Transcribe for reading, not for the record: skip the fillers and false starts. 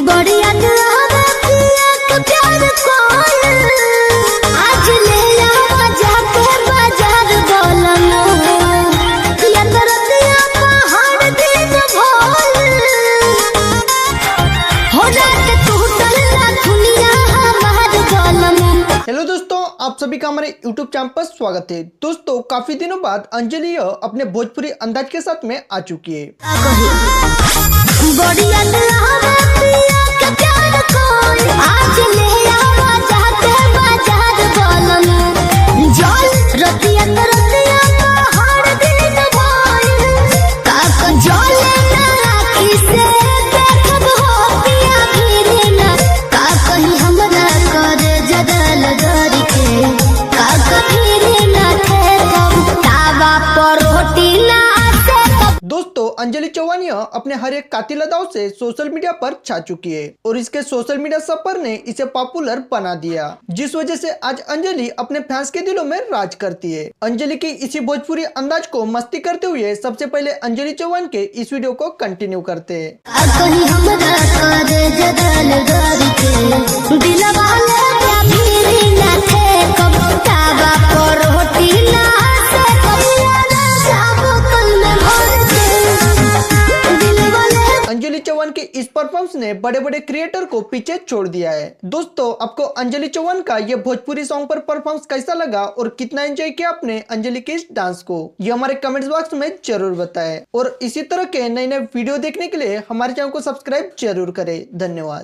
बड़ी याद आवे पिया के प्यार कोयल, आज ले आवा जाके बाजार बोलना, या तरतिया पहाड़ दिन भोल, हो जाके टूटल ना दुनिया हमार बोलना। हेलो दोस्तों, आप सभी का हमारे YouTube चैनल पर स्वागत है। दोस्तों, काफी दिनों बाद अंजलि अपने भोजपुरी अंदाज के साथ में आ चुकी है। बड़ी याद आवे पिया के प्यार कोयल, आज ले आवा जाके बाजार बोलना, जल रतिया तरतिया पहाड़ दिन भोल, काका जल ना आँखी से देखब हो पिया गिरे ना, का कहीं हमरा करे जदल गरी के, काका गिरे ना ठेकब तावा पर रोटी ना सेकब। दोस्तों, अंजलि चौहान अपने हर एक कातिल अदाओं से सोशल मीडिया पर छा चुकी है और इसके सोशल मीडिया सफर ने इसे पॉपुलर बना दिया, जिस वजह से आज अंजलि अपने फैंस के दिलों में राज करती है। अंजलि की इसी भोजपुरी अंदाज को मस्ती करते हुए सबसे पहले अंजलि चौहान के इस वीडियो को कंटिन्यू करते हैं। कहीं हमरा करे जदल गरी के, दिलवा ले भिरी ना ठेकब तावा पर रोटी ना सेकब, जाबो कल में भर के दिलवा ले। अंजलि चौहान के इस परफॉर्मेंस ने बड़े बड़े क्रिएटर को पीछे छोड़ दिया है। दोस्तों, आपको अंजलि चौहान का ये भोजपुरी सॉन्ग पर परफॉर्मेंस कैसा लगा और कितना एंजॉय किया आपने अंजलि के इस डांस को, ये हमारे कमेंट्स बॉक्स में जरूर बताएं। और इसी तरह के नए नए वीडियो देखने के लिए हमारे चैनल को सब्सक्राइब जरूर करें। धन्यवाद।